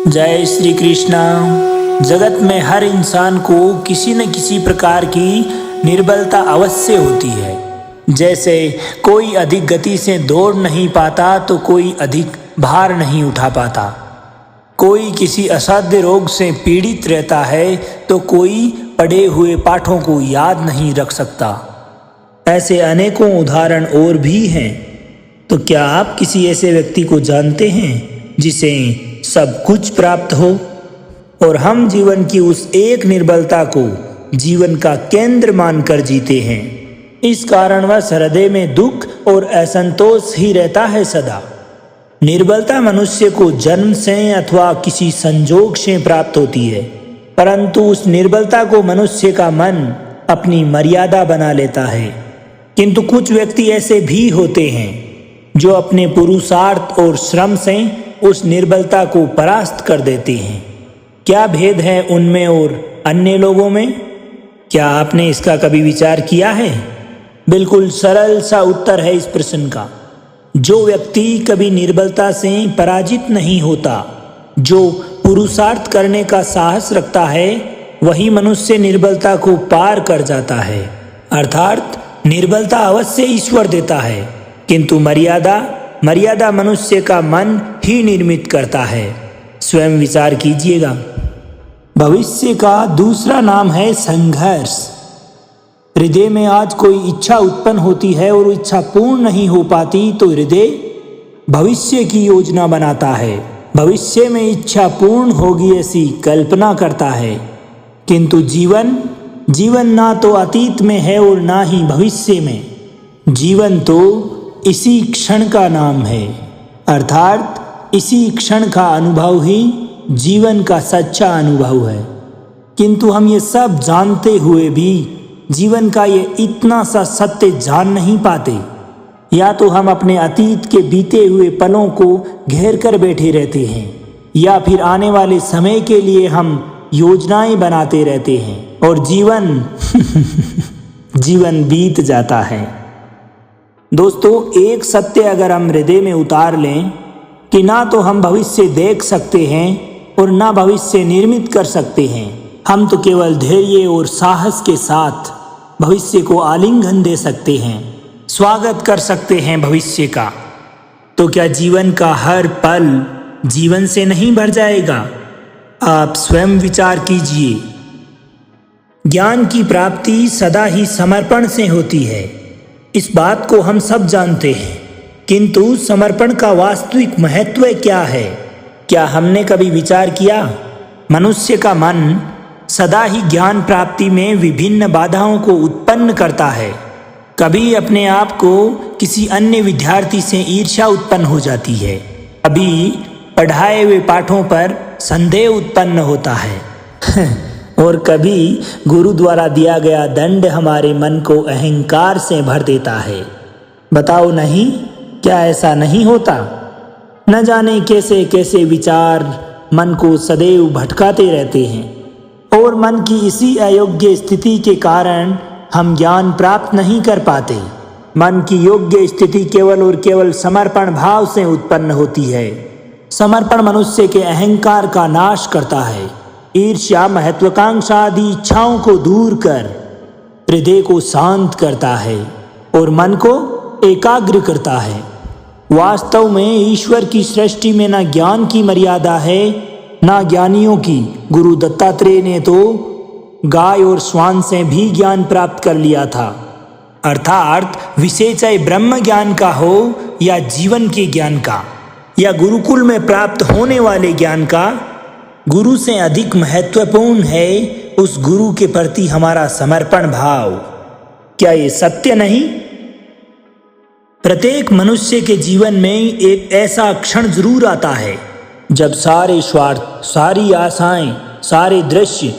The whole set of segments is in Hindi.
जय श्री कृष्णा। जगत में हर इंसान को किसी न किसी प्रकार की निर्बलता अवश्य होती है। जैसे कोई अधिक गति से दौड़ नहीं पाता तो कोई अधिक भार नहीं उठा पाता, कोई किसी असाध्य रोग से पीड़ित रहता है तो कोई पढ़े हुए पाठों को याद नहीं रख सकता। ऐसे अनेकों उदाहरण और भी हैं। तो क्या आप किसी ऐसे व्यक्ति को जानते हैं जिसे सब कुछ प्राप्त हो और हम जीवन की उस एक निर्बलता को जीवन का केंद्र मानकर जीते हैं? इस कारणवश हृदय में दुख और असंतोष ही रहता है सदा। निर्बलता मनुष्य को जन्म से अथवा किसी संजोग से प्राप्त होती है, परंतु उस निर्बलता को मनुष्य का मन अपनी मर्यादा बना लेता है। किंतु कुछ व्यक्ति ऐसे भी होते हैं जो अपने पुरुषार्थ और श्रम से उस निर्बलता को परास्त कर देते हैं। क्या भेद है उनमें और अन्य लोगों में? क्या आपने इसका कभी विचार किया है? बिल्कुल सरल सा उत्तर है इस प्रश्न का। जो व्यक्ति कभी निर्बलता से पराजित नहीं होता, जो पुरुषार्थ करने का साहस रखता है, वही मनुष्य निर्बलता को पार कर जाता है। अर्थात निर्बलता अवश्य ईश्वर देता है, किंतु मर्यादा मनुष्य का मन ही निर्मित करता है। स्वयं विचार कीजिएगा। भविष्य का दूसरा नाम है संघर्ष। हृदय में आज कोई इच्छा उत्पन्न होती है और इच्छा पूर्ण नहीं हो पाती तो हृदय भविष्य की योजना बनाता है, भविष्य में इच्छा पूर्ण होगी ऐसी कल्पना करता है। किंतु जीवन ना तो अतीत में है और ना ही भविष्य में। जीवन तो इसी क्षण का नाम है, अर्थात इसी क्षण का अनुभव ही जीवन का सच्चा अनुभव है। किंतु हम ये सब जानते हुए भी जीवन का ये इतना सा सत्य जान नहीं पाते। या तो हम अपने अतीत के बीते हुए पलों को घेर कर बैठे रहते हैं, या फिर आने वाले समय के लिए हम योजनाएं बनाते रहते हैं और जीवन बीत जाता है। दोस्तों, एक सत्य अगर हम हृदय में उतार लें कि ना तो हम भविष्य देख सकते हैं और ना भविष्य निर्मित कर सकते हैं, हम तो केवल धैर्य और साहस के साथ भविष्य को आलिंगन दे सकते हैं, स्वागत कर सकते हैं भविष्य का। तो क्या जीवन का हर पल जीवन से नहीं भर जाएगा? आप स्वयं विचार कीजिए। ज्ञान की प्राप्ति सदा ही समर्पण से होती है, इस बात को हम सब जानते हैं। किंतु समर्पण का वास्तविक महत्व क्या है? क्या हमने कभी विचार किया? मनुष्य का मन सदा ही ज्ञान प्राप्ति में विभिन्न बाधाओं को उत्पन्न करता है। कभी अपने आप को किसी अन्य विद्यार्थी से ईर्ष्या उत्पन्न हो जाती है, कभी पढ़ाए हुए पाठों पर संदेह उत्पन्न होता है और कभी गुरु द्वारा दिया गया दंड हमारे मन को अहंकार से भर देता है। बताओ नहीं, क्या ऐसा नहीं होता? न जाने कैसे कैसे विचार मन को सदैव भटकाते रहते हैं और मन की इसी अयोग्य स्थिति के कारण हम ज्ञान प्राप्त नहीं कर पाते। मन की योग्य स्थिति केवल और केवल समर्पण भाव से उत्पन्न होती है। समर्पण मनुष्य के अहंकार का नाश करता है, ईर्ष्या महत्वाकांक्षा आदि इच्छाओं को दूर कर हृदय को शांत करता है और मन को एकाग्र करता है। वास्तव में ईश्वर की सृष्टि में ना ज्ञान की मर्यादा है ना ज्ञानियों की। गुरु दत्तात्रेय ने तो गाय और श्वान से भी ज्ञान प्राप्त कर लिया था। अर्थात विषय चाहे ब्रह्म ज्ञान का हो या जीवन के ज्ञान का या गुरुकुल में प्राप्त होने वाले ज्ञान का, गुरु से अधिक महत्वपूर्ण है उस गुरु के प्रति हमारा समर्पण भाव। क्या ये सत्य नहीं? प्रत्येक मनुष्य के जीवन में एक ऐसा क्षण जरूर आता है जब सारे स्वार्थ, सारी आशाएं, सारे दृश्य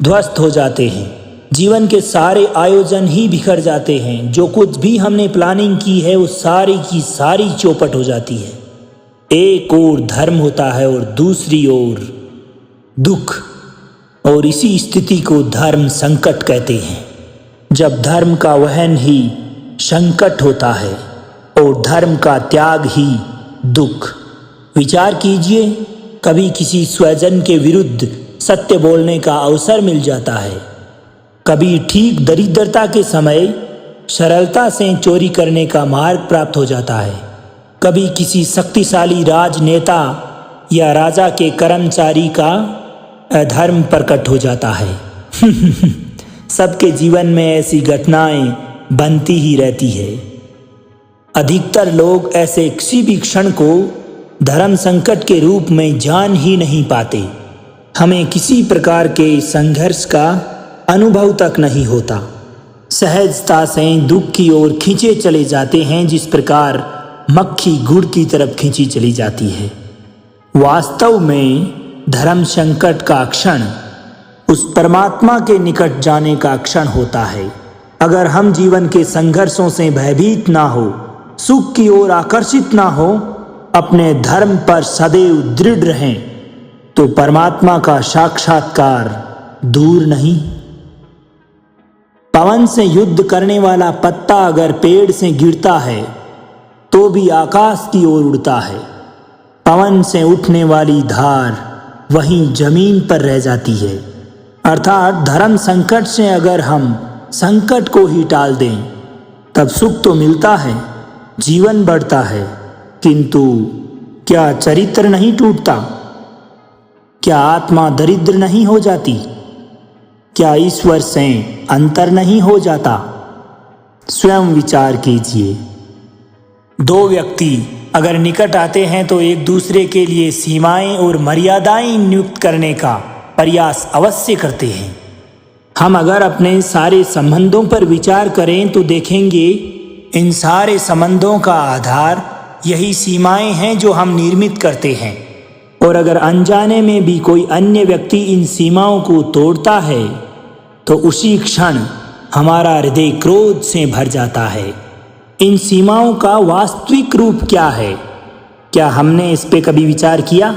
ध्वस्त हो जाते हैं। जीवन के सारे आयोजन ही बिखर जाते हैं। जो कुछ भी हमने प्लानिंग की है वो सारी की सारी चौपट हो जाती है। एक ओर धर्म होता है और दूसरी ओर दुख, और इसी स्थिति को धर्म संकट कहते हैं। जब धर्म का वहन ही संकट होता है और धर्म का त्याग ही दुख। विचार कीजिए, कभी किसी स्वजन के विरुद्ध सत्य बोलने का अवसर मिल जाता है, कभी ठीक दरिद्रता के समय सरलता से चोरी करने का मार्ग प्राप्त हो जाता है, कभी किसी शक्तिशाली राजनेता या राजा के कर्मचारी का अधर्म प्रकट हो जाता है। सबके जीवन में ऐसी घटनाएं बनती ही रहती है। अधिकतर लोग ऐसे किसी भी क्षण को धर्म संकट के रूप में जान ही नहीं पाते। हमें किसी प्रकार के संघर्ष का अनुभव तक नहीं होता। सहजता से दुख की ओर खींचे चले जाते हैं, जिस प्रकार मक्खी गुड़ की तरफ खींची चली जाती है। वास्तव में धर्म संकट का क्षण उस परमात्मा के निकट जाने का क्षण होता है। अगर हम जीवन के संघर्षों से भयभीत ना हो, सुख की ओर आकर्षित ना हो, अपने धर्म पर सदैव दृढ़ रहें, तो परमात्मा का साक्षात्कार दूर नहीं। पवन से युद्ध करने वाला पत्ता अगर पेड़ से गिरता है तो भी आकाश की ओर उड़ता है। पवन से उठने वाली धार वहीं जमीन पर रह जाती है। अर्थात धर्म संकट से अगर हम संकट को ही टाल दें तब सुख तो मिलता है, जीवन बढ़ता है, किंतु क्या चरित्र नहीं टूटता? क्या आत्मा दरिद्र नहीं हो जाती? क्या ईश्वर से अंतर नहीं हो जाता? स्वयं विचार कीजिए। दो व्यक्ति अगर निकट आते हैं तो एक दूसरे के लिए सीमाएं और मर्यादाएं नियुक्त करने का प्रयास अवश्य करते हैं। हम अगर अपने सारे संबंधों पर विचार करें तो देखेंगे इन सारे संबंधों का आधार यही सीमाएं हैं जो हम निर्मित करते हैं। और अगर अनजाने में भी कोई अन्य व्यक्ति इन सीमाओं को तोड़ता है तो उसी क्षण हमारा हृदय क्रोध से भर जाता है। इन सीमाओं का वास्तविक रूप क्या है? क्या हमने इस पे कभी विचार किया?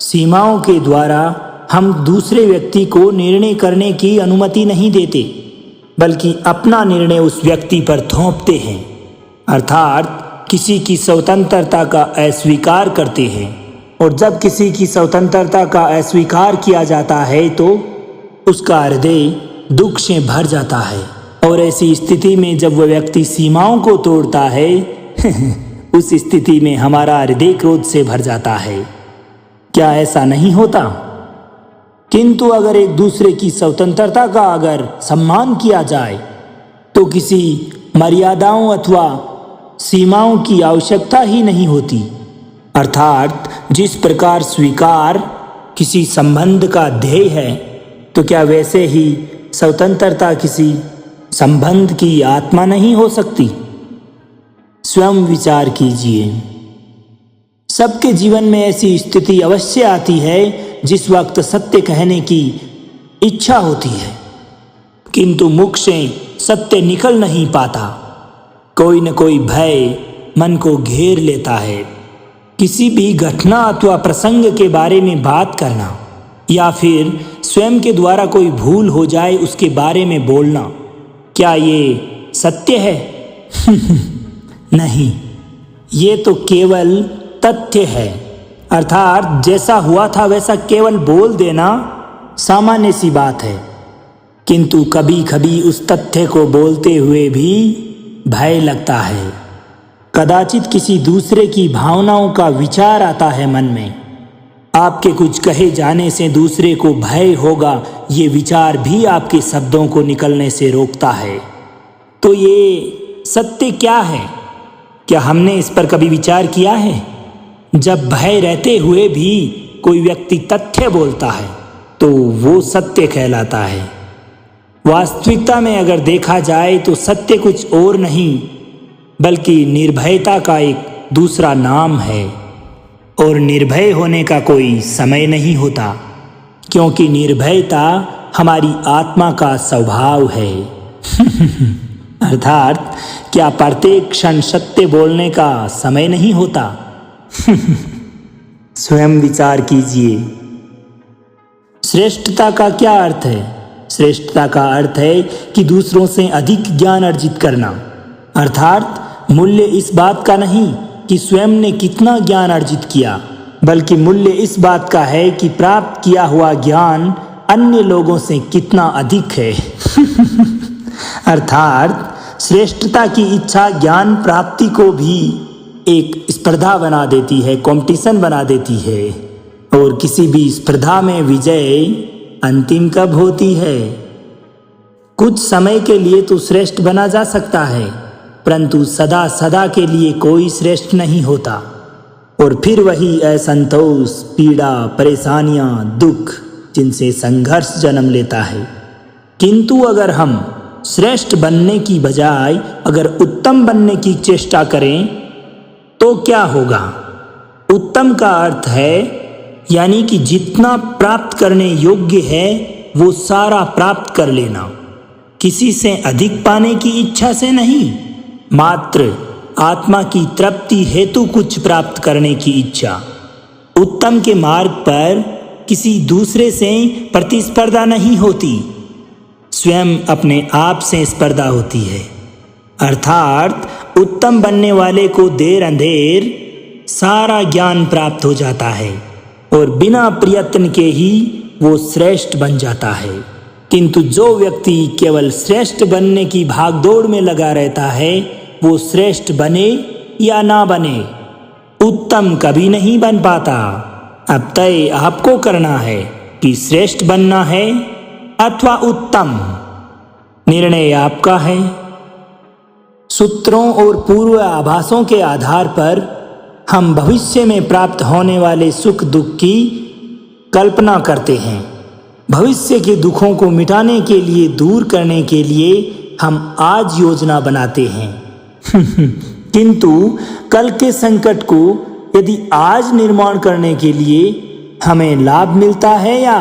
सीमाओं के द्वारा हम दूसरे व्यक्ति को निर्णय करने की अनुमति नहीं देते, बल्कि अपना निर्णय उस व्यक्ति पर थोपते हैं। अर्थात किसी की स्वतंत्रता का अस्वीकार करते हैं। और जब किसी की स्वतंत्रता का अस्वीकार किया जाता है तो उसका हृदय दुख से भर जाता है। और ऐसी स्थिति में जब वह व्यक्ति सीमाओं को तोड़ता है उस स्थिति में हमारा हृदय क्रोध से भर जाता है। क्या ऐसा नहीं होता? किंतु अगर एक दूसरे की स्वतंत्रता का अगर सम्मान किया जाए तो किसी मर्यादाओं अथवा सीमाओं की आवश्यकता ही नहीं होती। अर्थात जिस प्रकार स्वीकार किसी संबंध का ध्येय है, तो क्या वैसे ही स्वतंत्रता किसी संबंध की आत्मा नहीं हो सकती? स्वयं विचार कीजिए। सबके जीवन में ऐसी स्थिति अवश्य आती है जिस वक्त सत्य कहने की इच्छा होती है, किंतु मुख से सत्य निकल नहीं पाता। कोई न कोई भय मन को घेर लेता है। किसी भी घटना अथवा प्रसंग के बारे में बात करना या फिर स्वयं के द्वारा कोई भूल हो जाए उसके बारे में बोलना, क्या ये सत्य है? नहीं, ये तो केवल तथ्य है। अर्थात जैसा हुआ था वैसा केवल बोल देना सामान्य सी बात है, किंतु कभी कभी उस तथ्य को बोलते हुए भी भय लगता है। कदाचित किसी दूसरे की भावनाओं का विचार आता है मन में। आपके कुछ कहे जाने से दूसरे को भय होगा, ये विचार भी आपके शब्दों को निकलने से रोकता है। तो ये सत्य क्या है? क्या हमने इस पर कभी विचार किया है? जब भय रहते हुए भी कोई व्यक्ति तथ्य बोलता है तो वो सत्य कहलाता है। वास्तविकता में अगर देखा जाए तो सत्य कुछ और नहीं बल्कि निर्भयता का एक दूसरा नाम है। और निर्भय होने का कोई समय नहीं होता, क्योंकि निर्भयता हमारी आत्मा का स्वभाव है। अर्थात क्या प्रत्येक क्षण सत्य बोलने का समय नहीं होता? स्वयं विचार कीजिए। श्रेष्ठता का क्या अर्थ है? श्रेष्ठता का अर्थ है कि दूसरों से अधिक ज्ञान अर्जित करना। अर्थात मूल्य इस बात का नहीं कि स्वयं ने कितना ज्ञान अर्जित किया, बल्कि मूल्य इस बात का है कि प्राप्त किया हुआ ज्ञान अन्य लोगों से कितना अधिक है। अर्थात श्रेष्ठता की इच्छा ज्ञान प्राप्ति को भी एक स्पर्धा बना देती है, कंपटीशन बना देती है। और किसी भी स्पर्धा में विजय अंतिम कब होती है? कुछ समय के लिए तो श्रेष्ठ बना जा सकता है, परंतु सदा सदा के लिए कोई श्रेष्ठ नहीं होता। और फिर वही असंतोष, पीड़ा, परेशानियां, दुख, जिनसे संघर्ष जन्म लेता है। किंतु अगर हम श्रेष्ठ बनने की बजाय अगर उत्तम बनने की चेष्टा करें तो क्या होगा? उत्तम का अर्थ है यानी कि जितना प्राप्त करने योग्य है वो सारा प्राप्त कर लेना, किसी से अधिक पाने की इच्छा से नहीं, मात्र आत्मा की तृप्ति हेतु कुछ प्राप्त करने की इच्छा। उत्तम के मार्ग पर किसी दूसरे से प्रतिस्पर्धा नहीं होती, स्वयं अपने आप से स्पर्धा होती है। अर्थात उत्तम बनने वाले को देर अंधेर सारा ज्ञान प्राप्त हो जाता है और बिना प्रयत्न के ही वो श्रेष्ठ बन जाता है। किंतु जो व्यक्ति केवल श्रेष्ठ बनने की भागदौड़ में लगा रहता है वो श्रेष्ठ बने या ना बने उत्तम कभी नहीं बन पाता। अब तय आपको करना है कि श्रेष्ठ बनना है अथवा उत्तम, निर्णय आपका है। सूत्रों और पूर्व आभासों के आधार पर हम भविष्य में प्राप्त होने वाले सुख दुख की कल्पना करते हैं। भविष्य के दुखों को मिटाने के लिए, दूर करने के लिए हम आज योजना बनाते हैं। किंतु कल के संकट को यदि आज निर्माण करने के लिए हमें लाभ मिलता है या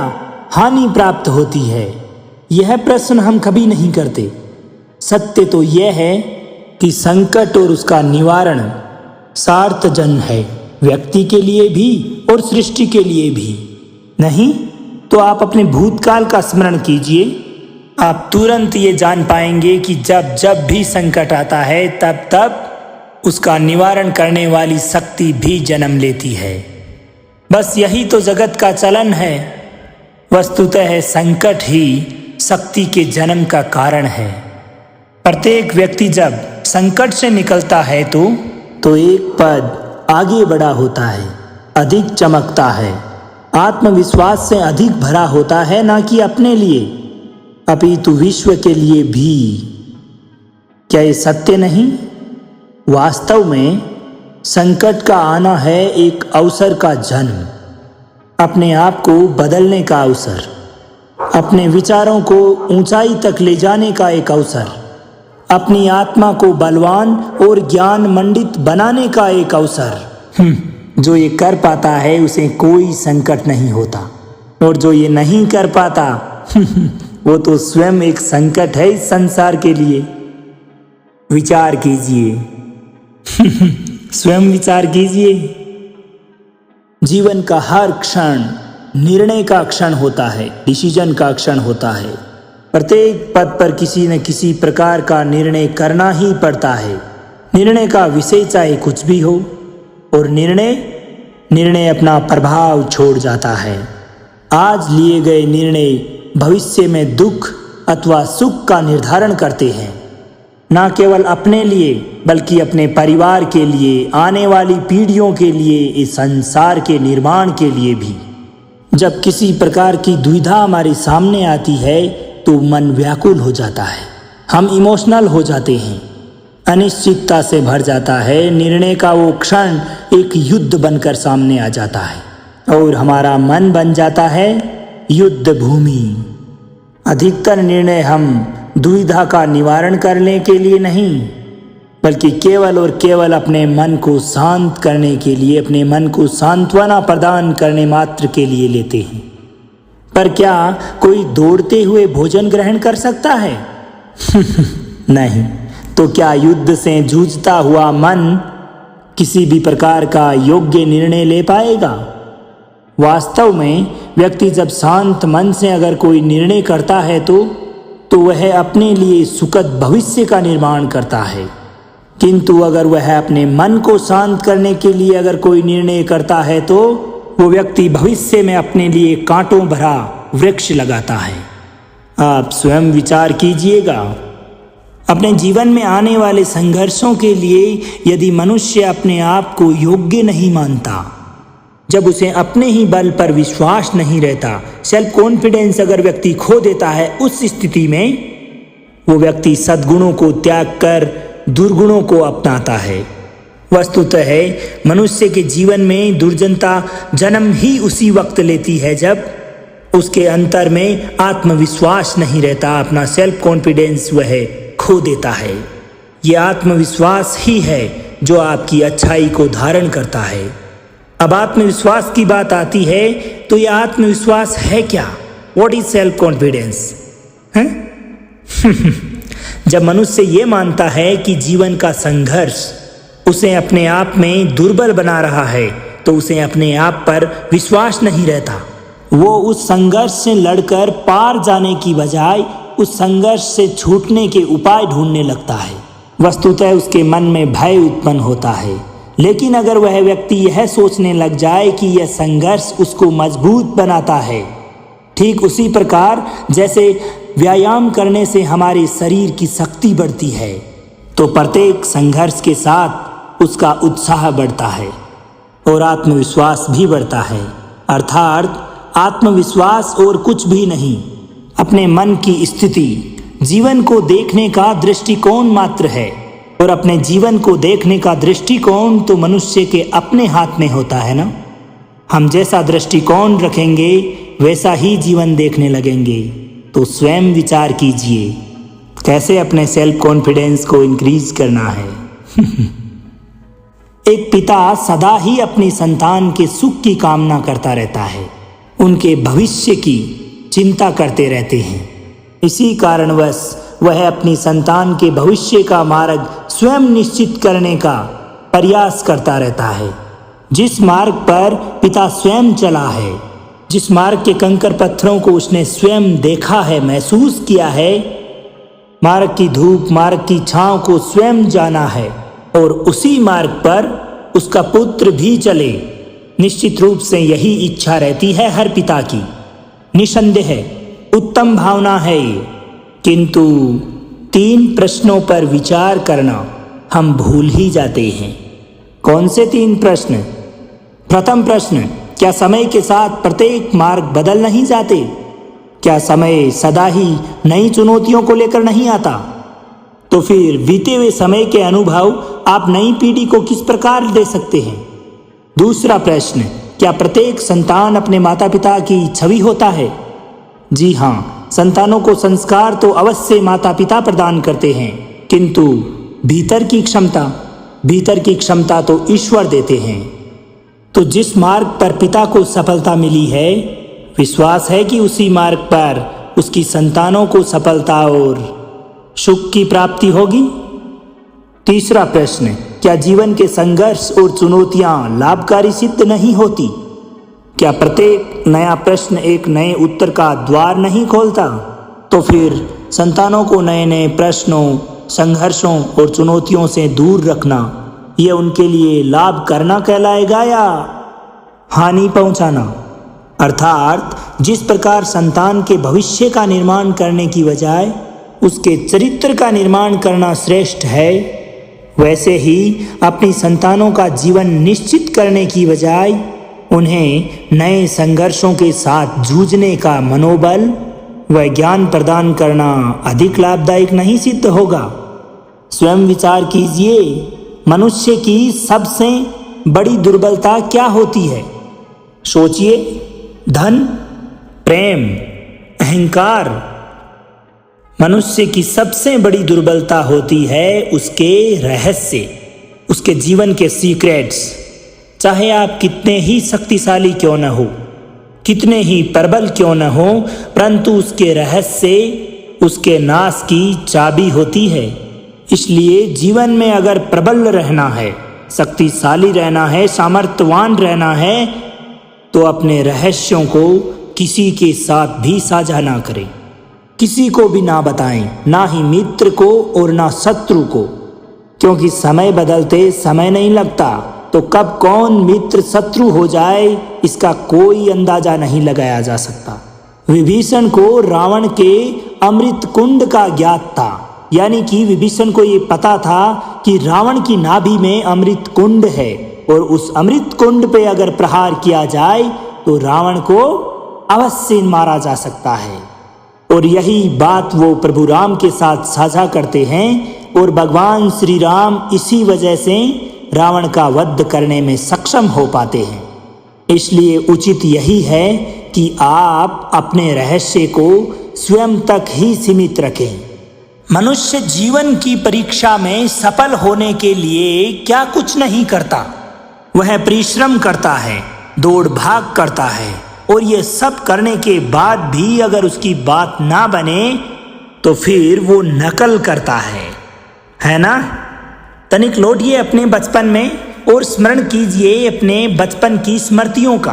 हानि प्राप्त होती है, यह प्रश्न हम कभी नहीं करते। सत्य तो यह है कि संकट और उसका निवारण सार्थजन है, व्यक्ति के लिए भी और सृष्टि के लिए भी। नहीं तो आप अपने भूतकाल का स्मरण कीजिए, आप तुरंत ये जान पाएंगे कि जब जब भी संकट आता है तब तब उसका निवारण करने वाली शक्ति भी जन्म लेती है। बस यही तो जगत का चलन है। वस्तुतः संकट ही शक्ति के जन्म का कारण है। प्रत्येक व्यक्ति जब संकट से निकलता है तो एक पद आगे बढ़ा होता है, अधिक चमकता है, आत्मविश्वास से अधिक भरा होता है, ना कि अपने लिए अपितु विश्व के लिए भी। क्या ये सत्य नहीं? वास्तव में संकट का आना है एक अवसर का जन्म, अपने आप को बदलने का अवसर, अपने विचारों को ऊंचाई तक ले जाने का एक अवसर, अपनी आत्मा को बलवान और ज्ञान मंडित बनाने का एक अवसर। जो ये कर पाता है उसे कोई संकट नहीं होता, और जो ये नहीं कर पाता वो तो स्वयं एक संकट है इस संसार के लिए। विचार कीजिए। स्वयं विचार कीजिए। जीवन का हर क्षण निर्णय का क्षण होता है, डिसीजन का क्षण होता है। प्रत्येक पद पर किसी न किसी प्रकार का निर्णय करना ही पड़ता है। निर्णय का विषय चाहे कुछ भी हो, और निर्णय अपना प्रभाव छोड़ जाता है। आज लिए गए निर्णय भविष्य में दुख अथवा सुख का निर्धारण करते हैं, न केवल अपने लिए बल्कि अपने परिवार के लिए, आने वाली पीढ़ियों के लिए, इस संसार के निर्माण के लिए भी। जब किसी प्रकार की दुविधा हमारे सामने आती है तो मन व्याकुल हो जाता है, हम इमोशनल हो जाते हैं, अनिश्चितता से भर जाता है। निर्णय का वो क्षण एक युद्ध बनकर सामने आ जाता है और हमारा मन बन जाता है युद्ध भूमि। अधिकतर निर्णय हम दुविधा का निवारण करने के लिए नहीं, बल्कि केवल और केवल अपने मन को शांत करने के लिए, अपने मन को सांत्वना प्रदान करने मात्र के लिए लेते हैं। पर क्या कोई दौड़ते हुए भोजन ग्रहण कर सकता है? नहीं। तो क्या युद्ध से जूझता हुआ मन किसी भी प्रकार का योग्य निर्णय ले पाएगा? वास्तव में व्यक्ति जब शांत मन से अगर कोई निर्णय करता है तो वह अपने लिए सुखद भविष्य का निर्माण करता है। किंतु अगर वह अपने मन को शांत करने के लिए अगर कोई निर्णय करता है तो वो व्यक्ति भविष्य में अपने लिए कांटों भरा वृक्ष लगाता है। आप स्वयं विचार कीजिएगा, अपने जीवन में आने वाले संघर्षों के लिए यदि मनुष्य अपने आप को योग्य नहीं मानता, जब उसे अपने ही बल पर विश्वास नहीं रहता, सेल्फ कॉन्फिडेंस अगर व्यक्ति खो देता है, उस स्थिति में वो व्यक्ति सद्गुणों को त्याग कर दुर्गुणों को अपनाता है। वस्तुतः मनुष्य के जीवन में दुर्जनता जन्म ही उसी वक्त लेती है जब उसके अंतर में आत्मविश्वास नहीं रहता, अपना सेल्फ कॉन्फिडेंस वह खो देता है। ये आत्मविश्वास ही है जो आपकी अच्छाई को धारण करता है। अब आत्मविश्वास की बात आती है तो यह आत्मविश्वास है क्या? What is self confidence? जब मनुष्य ये मानता है कि जीवन का संघर्ष उसे अपने आप में दुर्बल बना रहा है तो उसे अपने आप पर विश्वास नहीं रहता। वो उस संघर्ष से लड़कर पार जाने की बजाय उस संघर्ष से छूटने के उपाय ढूंढने लगता है। वस्तुतः उसके मन में भय उत्पन्न होता है। लेकिन अगर वह व्यक्ति यह सोचने लग जाए कि यह संघर्ष उसको मजबूत बनाता है, ठीक उसी प्रकार जैसे व्यायाम करने से हमारे शरीर की शक्ति बढ़ती है, तो प्रत्येक संघर्ष के साथ उसका उत्साह बढ़ता है और आत्मविश्वास भी बढ़ता है। अर्थात आत्मविश्वास और कुछ भी नहीं, अपने मन की स्थिति, जीवन को देखने का दृष्टिकोण मात्र है। और अपने जीवन को देखने का दृष्टिकोण तो मनुष्य के अपने हाथ में होता है ना। हम जैसा दृष्टिकोण रखेंगे वैसा ही जीवन देखने लगेंगे। तो स्वयं विचार कीजिए कैसे अपने सेल्फ कॉन्फिडेंस को इंक्रीज करना है। एक पिता सदा ही अपनी संतान के सुख की कामना करता रहता है, उनके भविष्य की चिंता करते रहते हैं। इसी कारणवश वह अपनी संतान के भविष्य का मार्ग स्वयं निश्चित करने का प्रयास करता रहता है। जिस मार्ग पर पिता स्वयं चला है, जिस मार्ग के कंकर पत्थरों को उसने स्वयं देखा है, महसूस किया है, मार्ग की धूप, मार्ग की छांव को स्वयं जाना है और उसी मार्ग पर उसका पुत्र भी चले, निश्चित रूप से यही इच्छा रहती है हर पिता की। निसंदेह उत्तम भावना है ये। किंतु 3 प्रश्नों पर विचार करना हम भूल ही जाते हैं। कौन से 3 प्रश्न? प्रथम प्रश्न, क्या समय के साथ प्रत्येक मार्ग बदल नहीं जाते? क्या समय सदा ही नई चुनौतियों को लेकर नहीं आता? तो फिर बीते हुए समय के अनुभव आप नई पीढ़ी को किस प्रकार दे सकते हैं? दूसरा प्रश्न, क्या प्रत्येक संतान अपने माता पिता की छवि होता है? जी हाँ, संतानों को संस्कार तो अवश्य माता पिता प्रदान करते हैं, किंतु भीतर की क्षमता तो ईश्वर देते हैं। तो जिस मार्ग पर पिता को सफलता मिली है, विश्वास है कि उसी मार्ग पर उसकी संतानों को सफलता और सुख की प्राप्ति होगी। तीसरा प्रश्न, क्या जीवन के संघर्ष और चुनौतियां लाभकारी सिद्ध नहीं होती? क्या प्रत्येक नया प्रश्न एक नए उत्तर का द्वार नहीं खोलता? तो फिर संतानों को नए नए प्रश्नों, संघर्षों और चुनौतियों से दूर रखना, यह उनके लिए लाभ करना कहलाएगा या हानि पहुंचाना? अर्थात जिस प्रकार संतान के भविष्य का निर्माण करने की बजाय उसके चरित्र का निर्माण करना श्रेष्ठ है, वैसे ही अपनी संतानों का जीवन निश्चित करने की बजाय उन्हें नए संघर्षों के साथ जूझने का मनोबल व ज्ञान प्रदान करना अधिक लाभदायक नहीं सिद्ध होगा। स्वयं विचार कीजिए, मनुष्य की सबसे बड़ी दुर्बलता क्या होती है? सोचिए, धन, प्रेम, अहंकार। मनुष्य की सबसे बड़ी दुर्बलता होती है उसके रहस्य, उसके जीवन के सीक्रेट्स। चाहे आप कितने ही शक्तिशाली क्यों न हो, कितने ही प्रबल क्यों न हो, परंतु उसके रहस्य उसके नाश की चाबी होती है। इसलिए जीवन में अगर प्रबल रहना है, शक्तिशाली रहना है, सामर्थ्यवान रहना है, तो अपने रहस्यों को किसी के साथ भी साझा ना करें, किसी को भी ना बताएं, ना ही मित्र को और ना शत्रु को। क्योंकि समय बदलते समय नहीं लगता, तो कब कौन मित्र शत्रु हो जाए इसका कोई अंदाजा नहीं लगाया जा सकता। विभीषण को रावण के अमृत कुंड का ज्ञात था, यानी कि विभीषण को ये पता था कि रावण की नाभि में अमृत कुंड है और उस अमृत कुंड पे अगर प्रहार किया जाए तो रावण को अवश्य मारा जा सकता है। और यही बात वो प्रभु राम के साथ साझा करते हैं और भगवान श्री राम इसी वजह से रावण का वध करने में सक्षम हो पाते हैं। इसलिए उचित यही है कि आप अपने रहस्य को स्वयं तक ही सीमित रखें। मनुष्य जीवन की परीक्षा में सफल होने के लिए क्या कुछ नहीं करता, वह परिश्रम करता है, दौड़ भाग करता है, और ये सब करने के बाद भी अगर उसकी बात ना बने तो फिर वो नकल करता है ना। तनिक लौटिए अपने बचपन में और स्मरण कीजिए अपने बचपन की स्मृतियों का।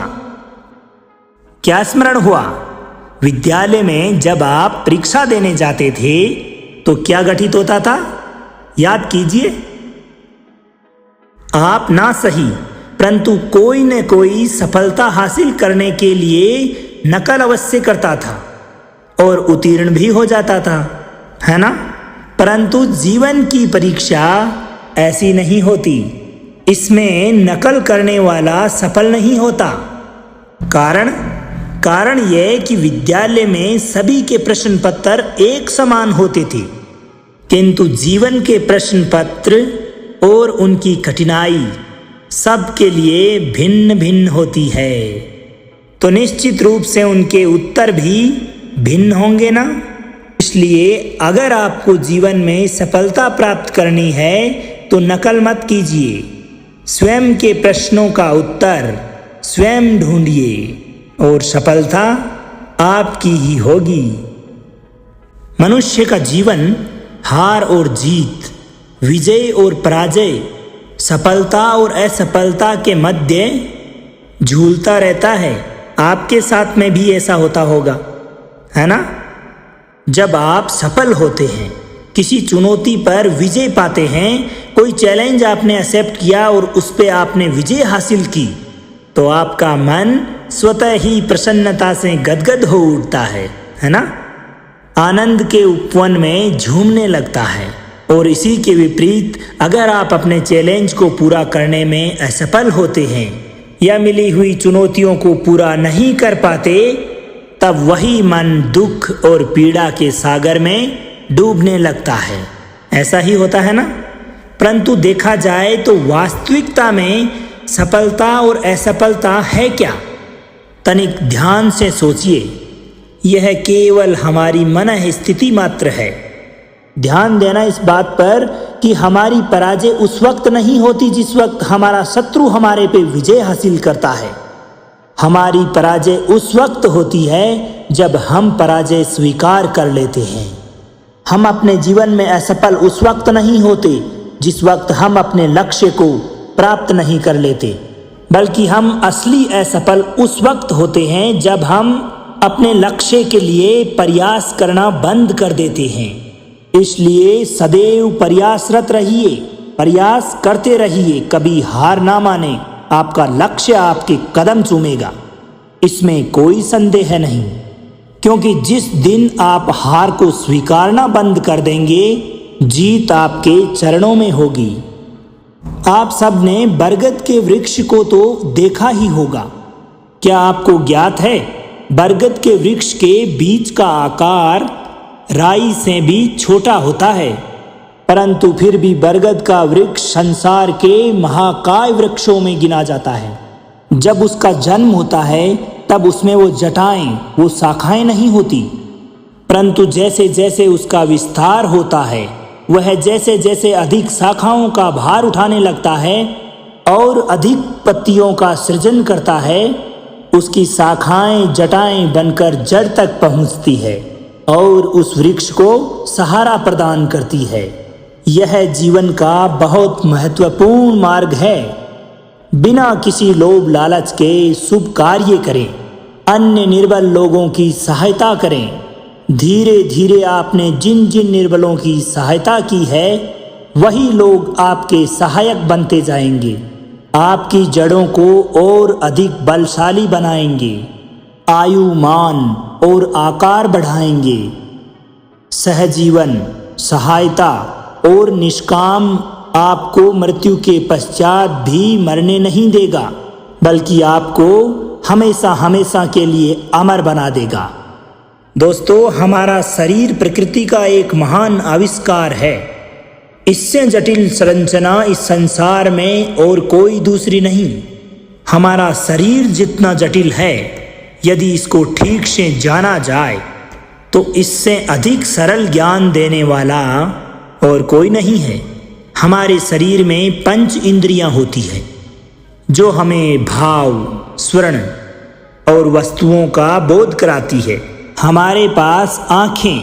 क्या स्मरण हुआ? विद्यालय में जब आप परीक्षा देने जाते थे तो क्या घटित होता था, याद कीजिए। आप ना सही परंतु कोई न कोई सफलता हासिल करने के लिए नकल अवश्य करता था और उत्तीर्ण भी हो जाता था, है ना। परंतु जीवन की परीक्षा ऐसी नहीं होती, इसमें नकल करने वाला सफल नहीं होता। कारण यह कि विद्यालय में सभी के प्रश्न पत्र एक समान होते थे, किंतु जीवन के प्रश्न पत्र और उनकी कठिनाई सबके लिए भिन्न भिन्न होती है, तो निश्चित रूप से उनके उत्तर भी भिन्न होंगे ना। इसलिए अगर आपको जीवन में सफलता प्राप्त करनी है तो नकल मत कीजिए, स्वयं के प्रश्नों का उत्तर स्वयं ढूंढिए और सफलता आपकी ही होगी। मनुष्य का जीवन हार और जीत, विजय और पराजय, सफलता और असफलता के मध्य झूलता रहता है। आपके साथ में भी ऐसा होता होगा, है ना। जब आप सफल होते हैं, किसी चुनौती पर विजय पाते हैं, कोई चैलेंज आपने एक्सेप्ट किया और उस पे आपने विजय हासिल की, तो आपका मन स्वतः ही प्रसन्नता से गदगद हो उठता है ना। आनंद के उपवन में झूमने लगता है। और इसी के विपरीत अगर आप अपने चैलेंज को पूरा करने में असफल होते हैं या मिली हुई चुनौतियों को पूरा नहीं कर पाते, तब वही मन दुख और पीड़ा के सागर में डूबने लगता है। ऐसा ही होता है ना। परंतु देखा जाए तो वास्तविकता में सफलता और असफलता है क्या? तनिक ध्यान से सोचिए, यह केवल हमारी मन स्थिति मात्र है। ध्यान देना इस बात पर कि हमारी पराजय उस वक्त नहीं होती जिस वक्त हमारा शत्रु हमारे पे विजय हासिल करता है। हमारी पराजय उस वक्त होती है जब हम पराजय स्वीकार कर लेते हैं। हम अपने जीवन में असफल उस वक्त नहीं होते जिस वक्त हम अपने लक्ष्य को प्राप्त नहीं कर लेते, बल्कि हम असली असफल उस वक्त होते हैं जब हम अपने लक्ष्य के लिए प्रयास करना बंद कर देते हैं। इसलिए सदैव प्रयासरत रहिए, प्रयास करते रहिए, कभी हार ना माने। आपका लक्ष्य आपके कदम चूमेगा, इसमें कोई संदेह नहीं। क्योंकि जिस दिन आप हार को स्वीकारना बंद कर देंगे, जीत आपके चरणों में होगी। आप सब ने बरगद के वृक्ष को तो देखा ही होगा। क्या आपको ज्ञात है, बरगद के वृक्ष के बीज का आकार राई से भी छोटा होता है, परंतु फिर भी बरगद का वृक्ष संसार के महाकाय वृक्षों में गिना जाता है। जब उसका जन्म होता है तब उसमें वो जटाएं, वो शाखाएं नहीं होती, परंतु जैसे जैसे उसका विस्तार होता है, वह जैसे जैसे अधिक शाखाओं का भार उठाने लगता है और अधिक पत्तियों का सृजन करता है, उसकी शाखाएं जटाएं बनकर जड़ तक पहुंचती है और उस वृक्ष को सहारा प्रदान करती है। यह जीवन का बहुत महत्वपूर्ण मार्ग है। बिना किसी लोभ लालच के शुभ कार्य करें, अन्य निर्बल लोगों की सहायता करें। धीरे धीरे आपने जिन जिन निर्बलों की सहायता की है, वही लोग आपके सहायक बनते जाएंगे, आपकी जड़ों को और अधिक बलशाली बनाएंगे, आयु मान और आकार बढ़ाएंगे। सहजीवन, सहायता और निष्काम आपको मृत्यु के पश्चात भी मरने नहीं देगा, बल्कि आपको हमेशा हमेशा के लिए अमर बना देगा। दोस्तों, हमारा शरीर प्रकृति का एक महान आविष्कार है। इससे जटिल संरचना इस संसार में और कोई दूसरी नहीं। हमारा शरीर जितना जटिल है, यदि इसको ठीक से जाना जाए तो इससे अधिक सरल ज्ञान देने वाला और कोई नहीं है। हमारे शरीर में 5 इंद्रियां होती हैं जो हमें भाव, स्वर्ण और वस्तुओं का बोध कराती है। हमारे पास आँखें,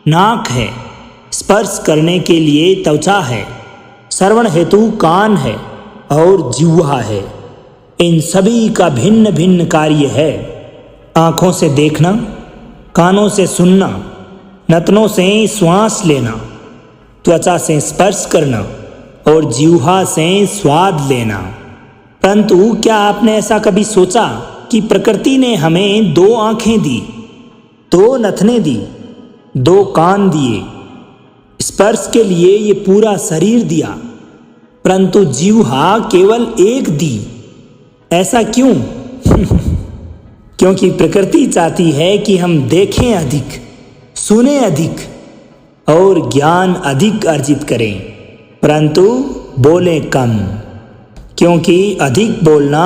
नाक है, स्पर्श करने के लिए त्वचा है, श्रवण हेतु कान है और जिह्वा है। इन सभी का भिन्न भिन्न कार्य है। आँखों से देखना, कानों से सुनना, नथनों से श्वास लेना, त्वचा से स्पर्श करना और जिह्वा से स्वाद लेना। परंतु क्या आपने ऐसा कभी सोचा कि प्रकृति ने हमें 2 आँखें दी, 2 नथने दी, 2 कान दिए, स्पर्श के लिए ये पूरा शरीर दिया, परंतु जिह्वा केवल 1 दी। ऐसा क्यों? क्योंकि प्रकृति चाहती है कि हम देखें अधिक, सुने अधिक और ज्ञान अधिक अर्जित करें, परंतु बोलें कम, क्योंकि अधिक बोलना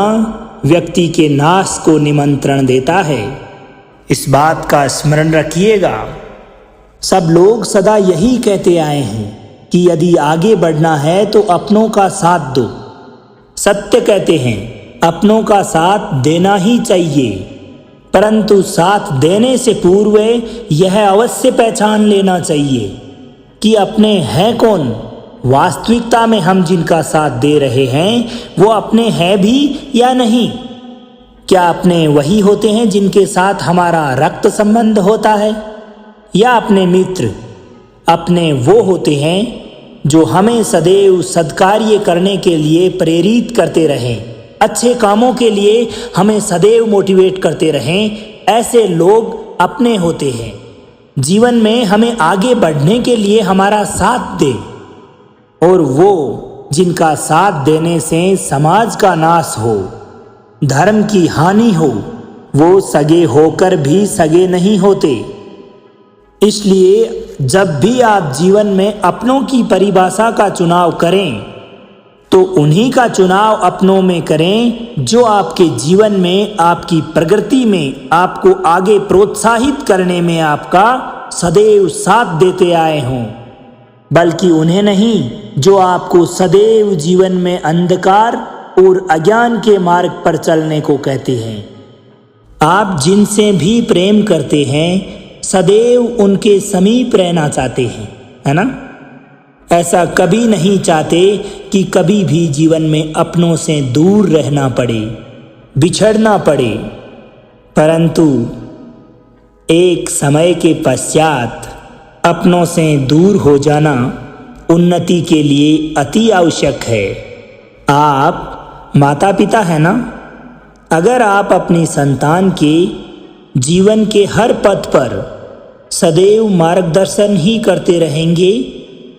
व्यक्ति के नाश को निमंत्रण देता है। इस बात का स्मरण रखिएगा। सब लोग सदा यही कहते आए हैं कि यदि आगे बढ़ना है तो अपनों का साथ दो। सत्य कहते हैं, अपनों का साथ देना ही चाहिए, परंतु साथ देने से पूर्व यह अवश्य पहचान लेना चाहिए कि अपने हैं कौन। वास्तविकता में हम जिनका साथ दे रहे हैं वो अपने हैं भी या नहीं। क्या अपने वही होते हैं जिनके साथ हमारा रक्त संबंध होता है, या अपने मित्र? अपने वो होते हैं जो हमें सदैव सद्कार्य करने के लिए प्रेरित करते रहें, अच्छे कामों के लिए हमें सदैव मोटिवेट करते रहें। ऐसे लोग अपने होते हैं। जीवन में हमें आगे बढ़ने के लिए हमारा साथ दे। और वो जिनका साथ देने से समाज का नाश हो, धर्म की हानि हो, वो सगे होकर भी सगे नहीं होते। इसलिए जब भी आप जीवन में अपनों की परिभाषा का चुनाव करें तो उन्हीं का चुनाव अपनों में करें जो आपके जीवन में, आपकी प्रगति में, आपको आगे प्रोत्साहित करने में आपका सदैव साथ देते आए हों, बल्कि उन्हें नहीं जो आपको सदैव जीवन में अंधकार और अज्ञान के मार्ग पर चलने को कहते हैं। आप जिनसे भी प्रेम करते हैं सदैव उनके समीप रहना चाहते हैं, है ना? ऐसा कभी नहीं चाहते कि कभी भी जीवन में अपनों से दूर रहना पड़े, बिछड़ना पड़े। परंतु एक समय के पश्चात अपनों से दूर हो जाना उन्नति के लिए अति आवश्यक है। आप माता पिता हैं ना? अगर आप अपनी संतान के जीवन के हर पथ पर सदैव मार्गदर्शन ही करते रहेंगे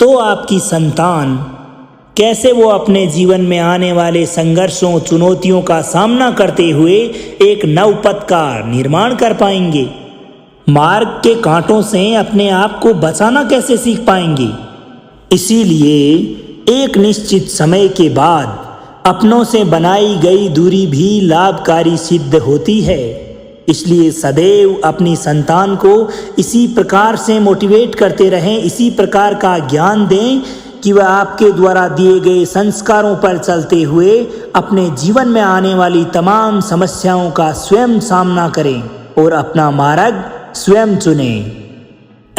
तो आपकी संतान कैसे वो अपने जीवन में आने वाले संघर्षों, चुनौतियों का सामना करते हुए एक नव पथ का निर्माण कर पाएंगे? मार्ग के कांटों से अपने आप को बचाना कैसे सीख पाएंगे? इसीलिए एक निश्चित समय के बाद अपनों से बनाई गई दूरी भी लाभकारी सिद्ध होती है। इसलिए सदैव अपनी संतान को इसी प्रकार से मोटिवेट करते रहें, इसी प्रकार का ज्ञान दें कि वह आपके द्वारा दिए गए संस्कारों पर चलते हुए अपने जीवन में आने वाली तमाम समस्याओं का स्वयं सामना करें और अपना मार्ग स्वयं चुनें।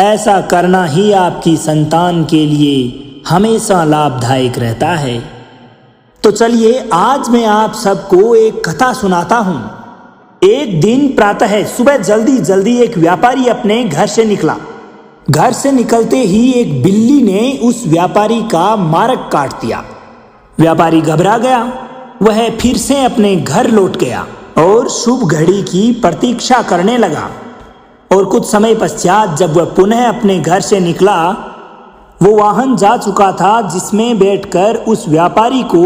ऐसा करना ही आपकी संतान के लिए हमेशा लाभदायक रहता है। तो चलिए आज मैं आप सबको एक कथा सुनाता हूँ। एक दिन प्रातः सुबह जल्दी जल्दी एक व्यापारी अपने घर से निकला। घर से निकलते ही एक बिल्ली ने उस व्यापारी का मार्ग काट दिया। व्यापारी घबरा गया। वह फिर से अपने घर लौट गया और शुभ घड़ी की प्रतीक्षा करने लगा। और कुछ समय पश्चात जब वह पुनः अपने घर से निकला, वो वाहन जा चुका था जिसमें बैठकर उस व्यापारी को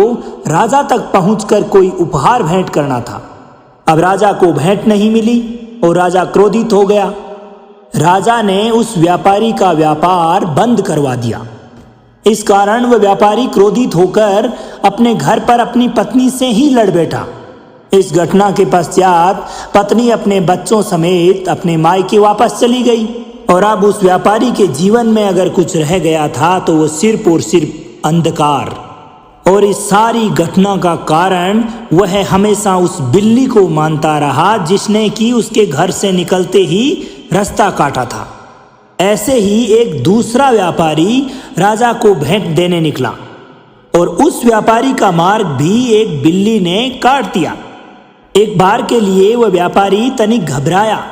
राजा तक पहुंचकर कोई उपहार भेंट करना था। अब राजा को भेंट नहीं मिली और राजा क्रोधित हो गया। राजा ने उस व्यापारी का व्यापार बंद करवा दिया। इस कारण वह व्यापारी क्रोधित होकर अपने घर पर अपनी पत्नी से ही लड़ बैठा। इस घटना के पश्चात पत्नी अपने बच्चों समेत अपने मायके वापस चली गई। और अब उस व्यापारी के जीवन में अगर कुछ रह गया था तो वो सिर्फ और सिर्फ अंधकार। और इस सारी घटना का कारण वह हमेशा उस बिल्ली को मानता रहा जिसने कि उसके घर से निकलते ही रास्ता काटा था। ऐसे ही एक दूसरा व्यापारी राजा को भेंट देने निकला और उस व्यापारी का मार्ग भी एक बिल्ली ने काट दिया। एक बार के लिए वह व्यापारी तनिक घबराया,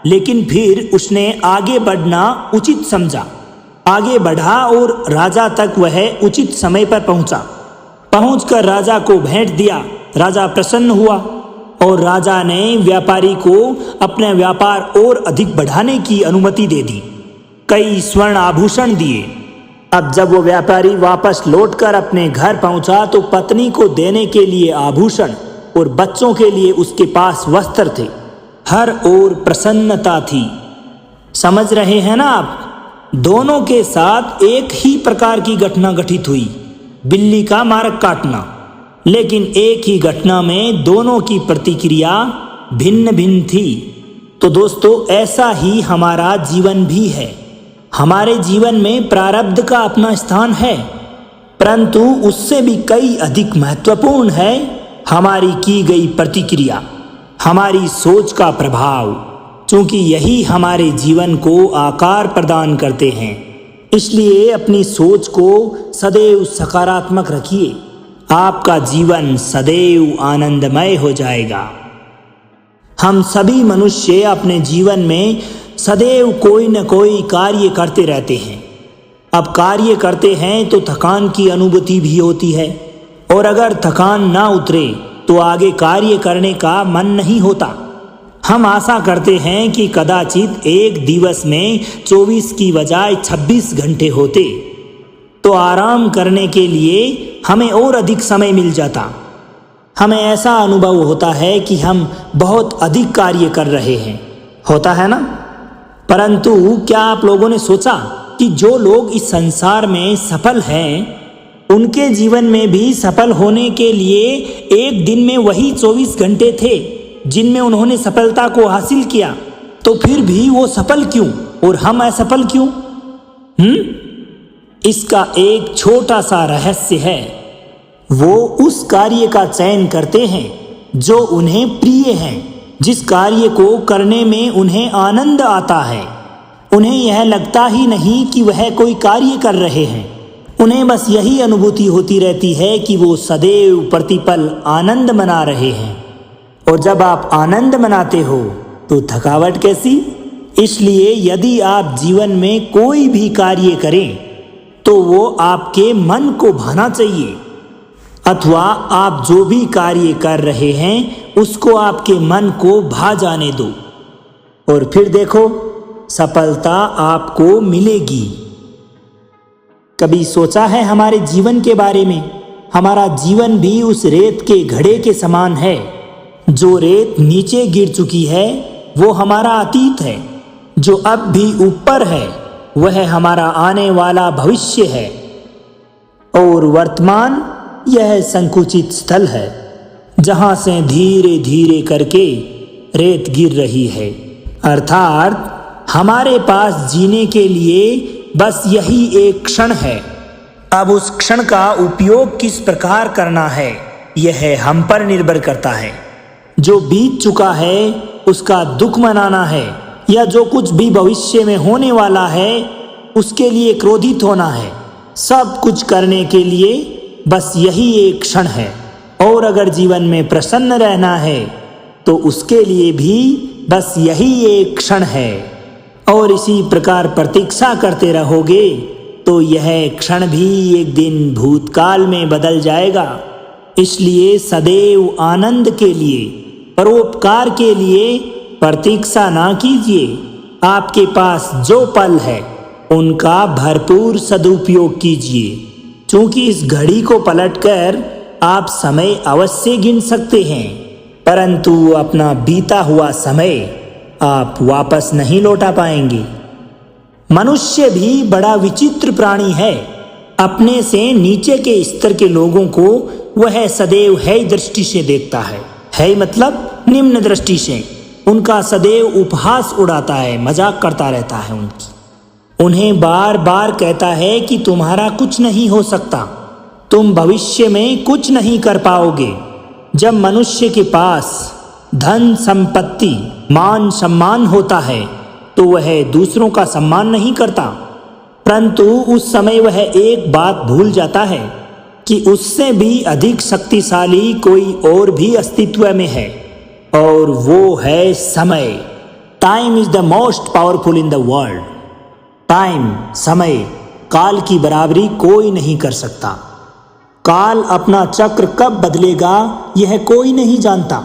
लेकिन फिर उसने आगे बढ़ना उचित समझा। आगे बढ़ा और राजा तक वह उचित समय पर पहुंचा। पहुंचकर राजा को भेंट दिया। राजा प्रसन्न हुआ और राजा ने व्यापारी को अपने व्यापार और अधिक बढ़ाने की अनुमति दे दी। कई स्वर्ण आभूषण दिए। अब जब वो व्यापारी वापस लौटकर अपने घर पहुंचा तो पत्नी को देने के लिए आभूषण और बच्चों के लिए उसके पास वस्त्र थे। हर ओर प्रसन्नता थी। समझ रहे हैं ना आप? दोनों के साथ एक ही प्रकार की घटना घटित हुई, बिल्ली का मार्ग काटना। लेकिन एक ही घटना में दोनों की प्रतिक्रिया भिन्न भिन्न थी। तो दोस्तों, ऐसा ही हमारा जीवन भी है। हमारे जीवन में प्रारब्ध का अपना स्थान है, परंतु उससे भी कई अधिक महत्वपूर्ण है हमारी की गई प्रतिक्रिया, हमारी सोच का प्रभाव, क्योंकि यही हमारे जीवन को आकार प्रदान करते हैं। इसलिए अपनी सोच को सदैव सकारात्मक रखिए। आपका जीवन सदैव आनंदमय हो जाएगा। हम सभी मनुष्य अपने जीवन में सदैव कोई न कोई कार्य करते रहते हैं। अब कार्य करते हैं तो थकान की अनुभूति भी होती है, और अगर थकान ना उतरे तो आगे कार्य करने का मन नहीं होता। हम आशा करते हैं कि कदाचित एक दिवस में 24 की बजाय 26 घंटे होते तो आराम करने के लिए हमें और अधिक समय मिल जाता। हमें ऐसा अनुभव होता है कि हम बहुत अधिक कार्य कर रहे हैं, होता है ना? परंतु क्या आप लोगों ने सोचा कि जो लोग इस संसार में सफल हैं, उनके जीवन में भी सफल होने के लिए एक दिन में वही 24 घंटे थे जिनमें उन्होंने सफलता को हासिल किया। तो फिर भी वो सफल क्यों और हम असफल क्यों? इसका एक छोटा सा रहस्य है। वो उस कार्य का चयन करते हैं जो उन्हें प्रिय है, जिस कार्य को करने में उन्हें आनंद आता है। उन्हें यह लगता ही नहीं कि वह कोई कार्य कर रहे हैं। उन्हें बस यही अनुभूति होती रहती है कि वो सदैव प्रतिपल आनंद मना रहे हैं। और जब आप आनंद मनाते हो तो थकावट कैसी? इसलिए यदि आप जीवन में कोई भी कार्य करें तो वो आपके मन को भाना चाहिए, अथवा आप जो भी कार्य कर रहे हैं उसको आपके मन को भा जाने दो, और फिर देखो सफलता आपको मिलेगी। कभी सोचा है हमारे जीवन के बारे में? हमारा जीवन भी उस रेत के घड़े के समान है। जो रेत नीचे गिर चुकी है वो हमारा अतीत है, जो अब भी ऊपर है वह हमारा आने वाला भविष्य है, और वर्तमान यह संकुचित स्थल है जहां से धीरे धीरे करके रेत गिर रही है। अर्थात हमारे पास जीने के लिए बस यही एक क्षण है। अब उस क्षण का उपयोग किस प्रकार करना है यह हम पर निर्भर करता है। जो बीत चुका है उसका दुख मनाना है, या जो कुछ भी भविष्य में होने वाला है उसके लिए क्रोधित होना है। सब कुछ करने के लिए बस यही एक क्षण है। और अगर जीवन में प्रसन्न रहना है तो उसके लिए भी बस यही एक क्षण है। और इसी प्रकार प्रतीक्षा करते रहोगे तो यह क्षण भी एक दिन भूतकाल में बदल जाएगा। इसलिए सदैव आनंद के लिए, परोपकार के लिए प्रतीक्षा ना कीजिए। आपके पास जो पल है उनका भरपूर सदुपयोग कीजिए, क्योंकि इस घड़ी को पलटकर आप समय अवश्य गिन सकते हैं, परंतु अपना बीता हुआ समय आप वापस नहीं लौटा पाएंगे। मनुष्य भी बड़ा विचित्र प्राणी है। अपने से नीचे के स्तर के लोगों को वह सदैव है दृष्टि से देखता है मतलब निम्न दृष्टि से। उनका सदैव उपहास उड़ाता है, मजाक करता रहता है उनकी। उन्हें बार बार कहता है कि तुम्हारा कुछ नहीं हो सकता, तुम भविष्य में कुछ नहीं कर पाओगे। जब मनुष्य के पास धन, संपत्ति, मान, सम्मान होता है तो वह दूसरों का सम्मान नहीं करता, परंतु उस समय वह एक बात भूल जाता है कि उससे भी अधिक शक्तिशाली कोई और भी अस्तित्व में है, और वो है समय। Time is the most powerful in the world. Time, समय, काल की बराबरी कोई नहीं कर सकता। काल अपना चक्र कब बदलेगा यह कोई नहीं जानता।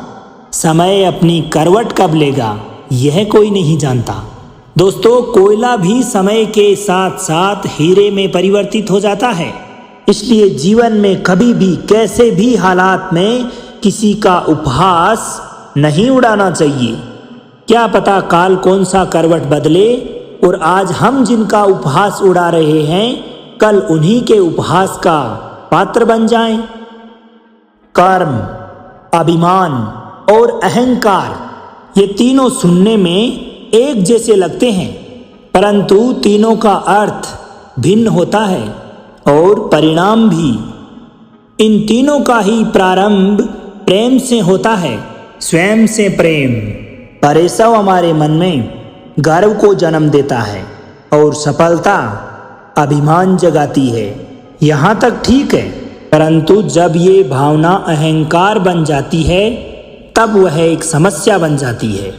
समय अपनी करवट कब लेगा यह कोई नहीं जानता। दोस्तों, कोयला भी समय के साथ साथ हीरे में परिवर्तित हो जाता है। इसलिए जीवन में कभी भी कैसे भी हालात में किसी का उपहास नहीं उड़ाना चाहिए। क्या पता काल कौन सा करवट बदले और आज हम जिनका उपहास उड़ा रहे हैं कल उन्हीं के उपहास का पात्र बन जाएं। कर्म, अभिमान और अहंकार ये तीनों सुनने में एक जैसे लगते हैं, परंतु तीनों का अर्थ भिन्न होता है और परिणाम भी। इन तीनों का ही प्रारंभ प्रेम से होता है, स्वयं से प्रेम। परेशव हमारे मन में गर्व को जन्म देता है और सफलता अभिमान जगाती है। यहाँ तक ठीक है, परंतु जब ये भावना अहंकार बन जाती है तब वह एक समस्या बन जाती है,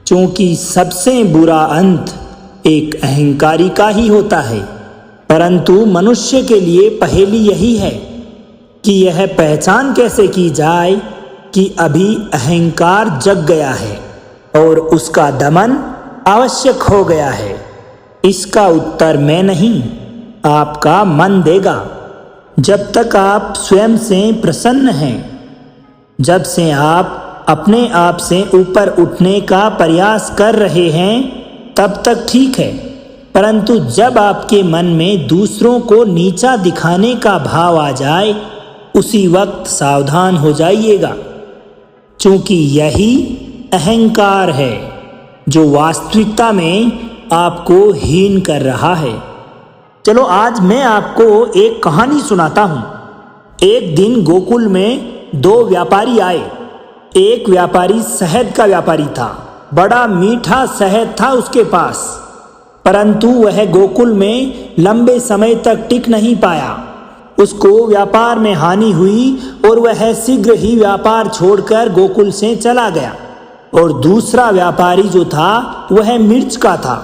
क्योंकि सबसे बुरा अंत एक अहंकारी का ही होता है। परंतु मनुष्य के लिए पहेली यही है कि यह पहचान कैसे की जाए कि अभी अहंकार जग गया है और उसका दमन आवश्यक हो गया है। इसका उत्तर मैं नहीं, आपका मन देगा। जब तक आप स्वयं से प्रसन्न हैं, जब से आप अपने आप से ऊपर उठने का प्रयास कर रहे हैं, तब तक ठीक है, परंतु जब आपके मन में दूसरों को नीचा दिखाने का भाव आ जाए, उसी वक्त सावधान हो जाइएगा, क्योंकि यही अहंकार है जो वास्तविकता में आपको हीन कर रहा है। चलो आज मैं आपको एक कहानी सुनाता हूँ। एक दिन गोकुल में दो व्यापारी आए। एक व्यापारी शहद का व्यापारी था। बड़ा मीठा शहद था उसके पास, परंतु वह गोकुल में लंबे समय तक टिक नहीं पाया। उसको व्यापार में हानि हुई और वह शीघ्र ही व्यापार छोड़कर गोकुल से चला गया। और दूसरा व्यापारी जो था वह मिर्च का था।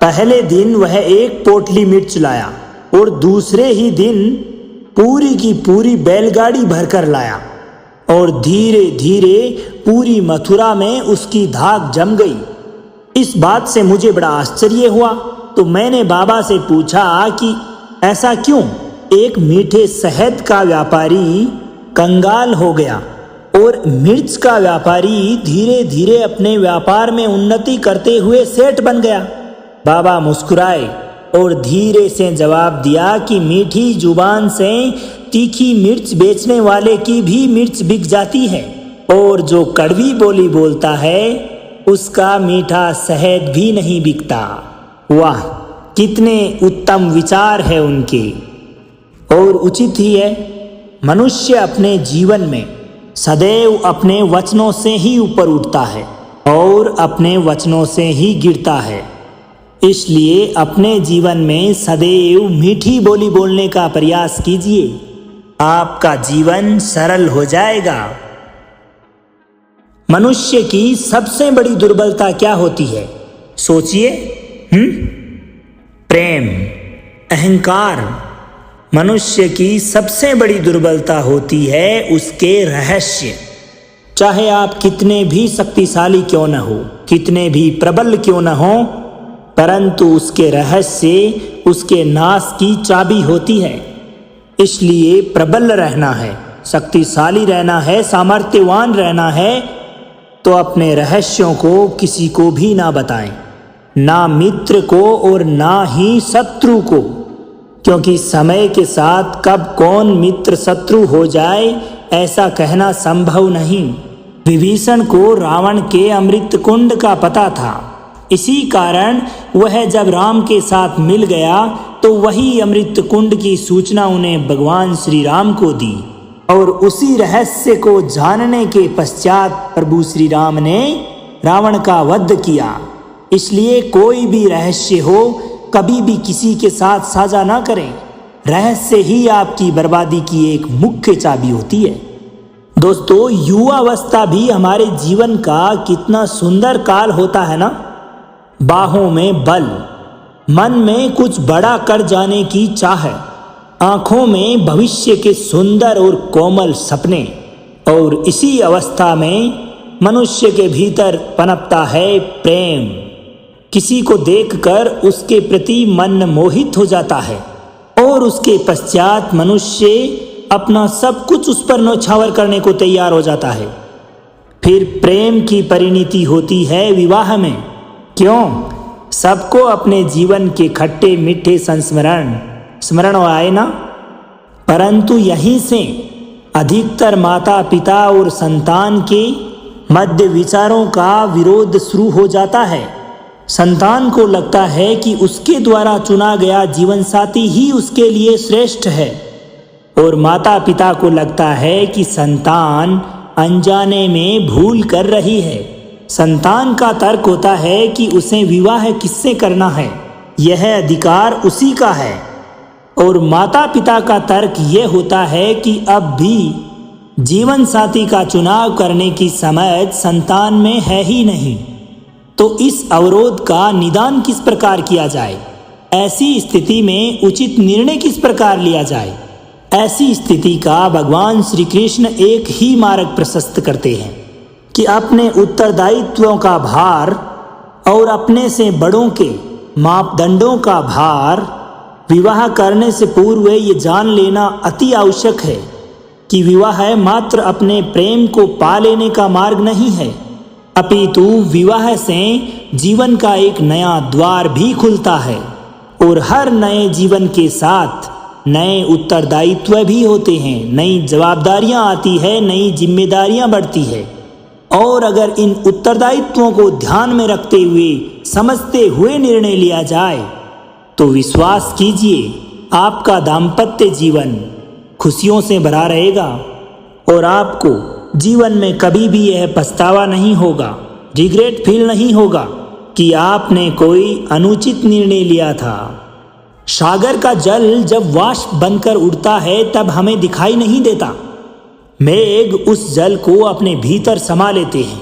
पहले दिन वह एक पोटली मिर्च लाया और दूसरे ही दिन पूरी की पूरी बैलगाड़ी भरकर लाया, और धीरे धीरे पूरी मथुरा में उसकी धाक जम गई। इस बात से मुझे बड़ा आश्चर्य हुआ, तो मैंने बाबा से पूछा कि ऐसा क्यों? एक मीठे शहद का व्यापारी कंगाल हो गया और मिर्च का व्यापारी धीरे धीरे अपने व्यापार में उन्नति करते हुए सेठ बन गया। बाबा मुस्कुराए और धीरे से जवाब दिया कि मीठी जुबान से तीखी मिर्च बेचने वाले की भी मिर्च बिक जाती है, और जो कड़वी बोली बोलता है उसका मीठा शहद भी नहीं बिकता। वाह, कितने उत्तम विचार है उनके। और उचित ही है, मनुष्य अपने जीवन में सदैव अपने वचनों से ही ऊपर उठता है और अपने वचनों से ही गिरता है। इसलिए अपने जीवन में सदैव मीठी बोली बोलने का प्रयास कीजिए, आपका जीवन सरल हो जाएगा। मनुष्य की सबसे बड़ी दुर्बलता क्या होती है? सोचिए, प्रेम, अहंकार मनुष्य की सबसे बड़ी दुर्बलता होती है उसके रहस्य। चाहे आप कितने भी शक्तिशाली क्यों न हो, कितने भी प्रबल क्यों न हो, परंतु उसके रहस्य उसके नाश की चाबी होती है। इसलिए प्रबल रहना है, शक्तिशाली रहना है, सामर्थ्यवान रहना है तो अपने रहस्यों को किसी को भी ना बताएं, ना मित्र को और ना ही शत्रु को, क्योंकि समय के साथ कब कौन मित्र शत्रु हो जाए ऐसा कहना संभव नहीं। विभीषण को रावण के अमृत कुंड का पता था, इसी कारण वह जब राम के साथ मिल गया तो वही अमृत कुंड की सूचना उन्हें भगवान श्री राम को दी और उसी रहस्य को जानने के पश्चात प्रभु श्री राम ने रावण का वध किया। इसलिए कोई भी रहस्य हो कभी भी किसी के साथ साझा ना करें। रहस्य ही आपकी बर्बादी की एक मुख्य चाबी होती है। दोस्तों, युवावस्था भी हमारे जीवन का कितना सुंदर काल होता है ना। बाहों में बल, मन में कुछ बड़ा कर जाने की चाह, आंखों में भविष्य के सुंदर और कोमल सपने, और इसी अवस्था में मनुष्य के भीतर पनपता है प्रेम। किसी को देखकर उसके प्रति मन मोहित हो जाता है और उसके पश्चात मनुष्य अपना सब कुछ उस पर न्यौछावर करने को तैयार हो जाता है। फिर प्रेम की परिणति होती है विवाह में। क्यों? सबको अपने जीवन के खट्टे मीठे स्मरण आए ना, परंतु यहीं से अधिकतर माता पिता और संतान के मध्य विचारों का विरोध शुरू हो जाता है। संतान को लगता है कि उसके द्वारा चुना गया जीवन साथी ही उसके लिए श्रेष्ठ है और माता पिता को लगता है कि संतान अनजाने में भूल कर रही है। संतान का तर्क होता है कि उसे विवाह किससे करना है, यह अधिकार उसी का है, और माता पिता का तर्क यह होता है कि अब भी जीवन साथी का चुनाव करने की समझ संतान में है ही नहीं। तो इस अवरोध का निदान किस प्रकार किया जाए? ऐसी स्थिति में उचित निर्णय किस प्रकार लिया जाए? ऐसी स्थिति का भगवान श्री कृष्ण एक ही मार्ग प्रशस्त करते हैं कि अपने उत्तरदायित्वों का भार और अपने से बड़ों के मापदंडों का भार विवाह करने से पूर्व ये जान लेना अति आवश्यक है कि विवाह मात्र अपने प्रेम को पा लेने का मार्ग नहीं है, अपितु विवाह से जीवन का एक नया द्वार भी खुलता है और हर नए जीवन के साथ नए उत्तरदायित्व भी होते हैं, नई जवाबदारियां आती है, नई जिम्मेदारियां बढ़ती है। और अगर इन उत्तरदायित्वों को ध्यान में रखते हुए समझते हुए निर्णय लिया जाए तो विश्वास कीजिए आपका दाम्पत्य जीवन खुशियों से भरा रहेगा और आपको जीवन में कभी भी यह पछतावा नहीं होगा, रिग्रेट फील नहीं होगा कि आपने कोई अनुचित निर्णय लिया था। सागर का जल जब वाष्प बनकर उड़ता है तब हमें दिखाई नहीं देता। मेघ उस जल को अपने भीतर समा लेते हैं,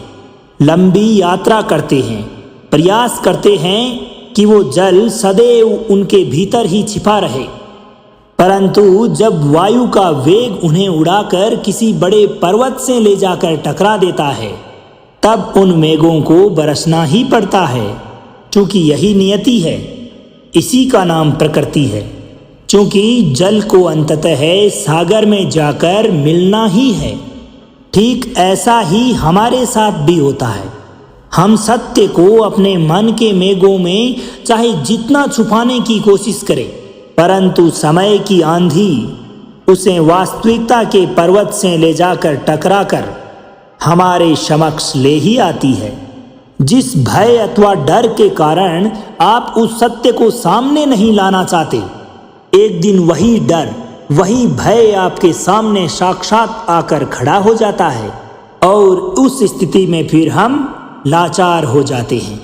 लंबी यात्रा करते हैं, प्रयास करते हैं कि वो जल सदैव उनके भीतर ही छिपा रहे, परंतु जब वायु का वेग उन्हें उड़ाकर किसी बड़े पर्वत से ले जाकर टकरा देता है तब उन मेघों को बरसना ही पड़ता है, क्योंकि यही नियति है, इसी का नाम प्रकृति है। क्योंकि जल को अंततः सागर में जाकर मिलना ही है। ठीक ऐसा ही हमारे साथ भी होता है। हम सत्य को अपने मन के मेघों में चाहे जितना छुपाने की कोशिश करें, परंतु समय की आंधी उसे वास्तविकता के पर्वत से ले जाकर टकरा कर हमारे समक्ष ले ही आती है। जिस भय अथवा डर के कारण आप उस सत्य को सामने नहीं लाना चाहते, एक दिन वही डर, वही भय आपके सामने साक्षात आकर खड़ा हो जाता है और उस स्थिति में फिर हम लाचार हो जाते हैं,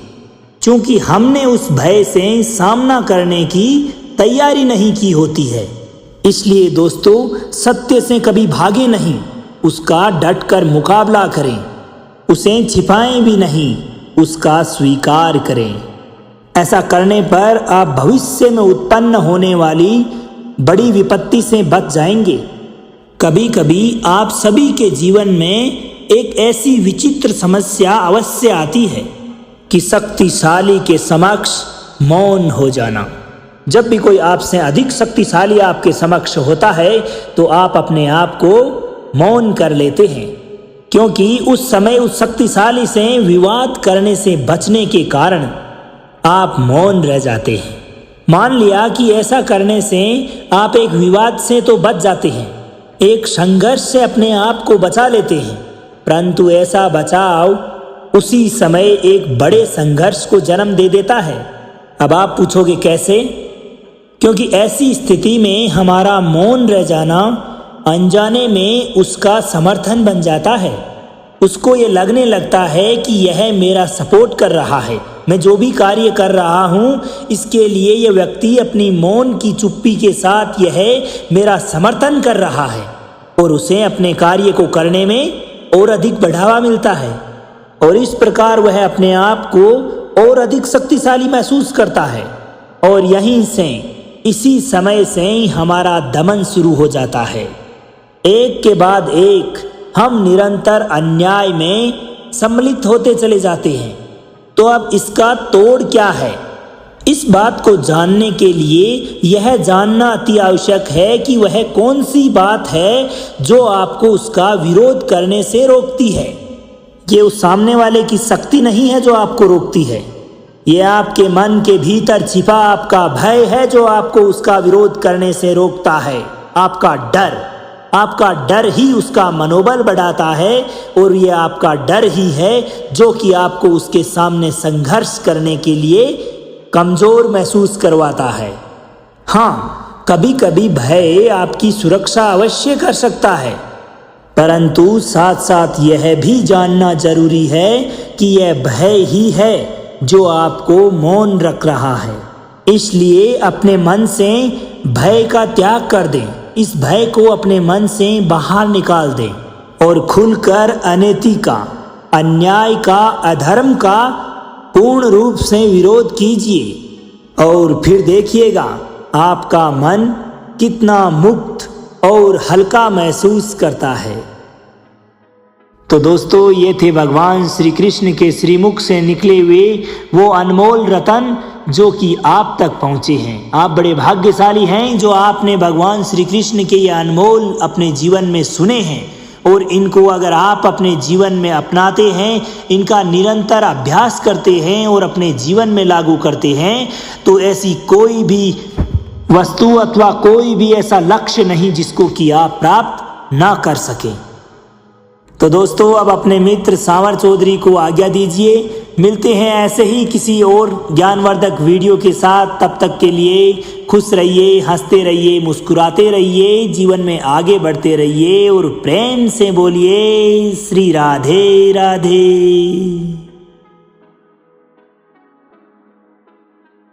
क्योंकि हमने उस भय से सामना करने की तैयारी नहीं की होती है। इसलिए दोस्तों, सत्य से कभी भागे नहीं, उसका डटकर मुकाबला करें, उसे छिपाएं भी नहीं, उसका स्वीकार करें। ऐसा करने पर आप भविष्य में उत्पन्न होने वाली बड़ी विपत्ति से बच जाएंगे। कभी कभी आप सभी के जीवन में एक ऐसी विचित्र समस्या अवश्य आती है कि शक्तिशाली के समक्ष मौन हो जाना। जब भी कोई आपसे अधिक शक्तिशाली आपके समक्ष होता है तो आप अपने आप को मौन कर लेते हैं, क्योंकि उस समय उस शक्तिशाली से विवाद करने से बचने के कारण आप मौन रह जाते हैं। मान लिया कि ऐसा करने से आप एक विवाद से तो बच जाते हैं, एक संघर्ष से अपने आप को बचा लेते हैं, परंतु ऐसा बचाव उसी समय एक बड़े संघर्ष को जन्म दे देता है। अब आप पूछोगे कैसे? क्योंकि ऐसी स्थिति में हमारा मौन रह जाना अनजाने में उसका समर्थन बन जाता है। उसको ये लगने लगता है कि यह मेरा सपोर्ट कर रहा है, मैं जो भी कार्य कर रहा हूँ इसके लिए यह व्यक्ति अपनी मौन की चुप्पी के साथ यह मेरा समर्थन कर रहा है, और उसे अपने कार्य को करने में और अधिक बढ़ावा मिलता है, और इस प्रकार वह अपने आप को और अधिक शक्तिशाली महसूस करता है। और यहीं से इसी समय से ही हमारा दमन शुरू हो जाता है। एक के बाद एक हम निरंतर अन्याय में सम्मिलित होते चले जाते हैं। तो अब इसका तोड़ क्या है? इस बात को जानने के लिए यह जानना अति आवश्यक है कि वह कौन सी बात है जो आपको उसका विरोध करने से रोकती है। ये उस सामने वाले की शक्ति नहीं है जो आपको रोकती है, ये आपके मन के भीतर छिपा आपका भय है जो आपको उसका विरोध करने से रोकता है। आपका डर ही उसका मनोबल बढ़ाता है, और ये आपका डर ही है जो कि आपको उसके सामने संघर्ष करने के लिए कमजोर महसूस करवाता है। हाँ, कभी कभी भय आपकी सुरक्षा अवश्य कर सकता है, परंतु साथ साथ यह भी जानना जरूरी है कि यह भय ही है जो आपको मौन रख रहा है। इसलिए अपने मन से भय का त्याग कर दें, इस भय को अपने मन से बाहर निकाल दें और खुलकर अनैति का, अन्याय का, अधर्म का पूर्ण रूप से विरोध कीजिए, और फिर देखिएगा आपका मन कितना मुक्त और हल्का महसूस करता है। तो दोस्तों, ये थे भगवान श्री कृष्ण के श्रीमुख से निकले हुए वो अनमोल रतन जो कि आप तक पहुँचे हैं। आप बड़े भाग्यशाली हैं जो आपने भगवान श्री कृष्ण के ये अनमोल अपने जीवन में सुने हैं, और इनको अगर आप अपने जीवन में अपनाते हैं, इनका निरंतर अभ्यास करते हैं और अपने जीवन में लागू करते हैं, तो ऐसी कोई भी वस्तु अथवा कोई भी ऐसा लक्ष्य नहीं जिसको कि आप प्राप्त ना कर सके। तो दोस्तों, अब अपने मित्र सांवर चौधरी को आज्ञा दीजिए। मिलते हैं ऐसे ही किसी और ज्ञानवर्धक वीडियो के साथ। तब तक के लिए खुश रहिए, हंसते रहिए, मुस्कुराते रहिए, जीवन में आगे बढ़ते रहिए और प्रेम से बोलिए श्री राधे राधे।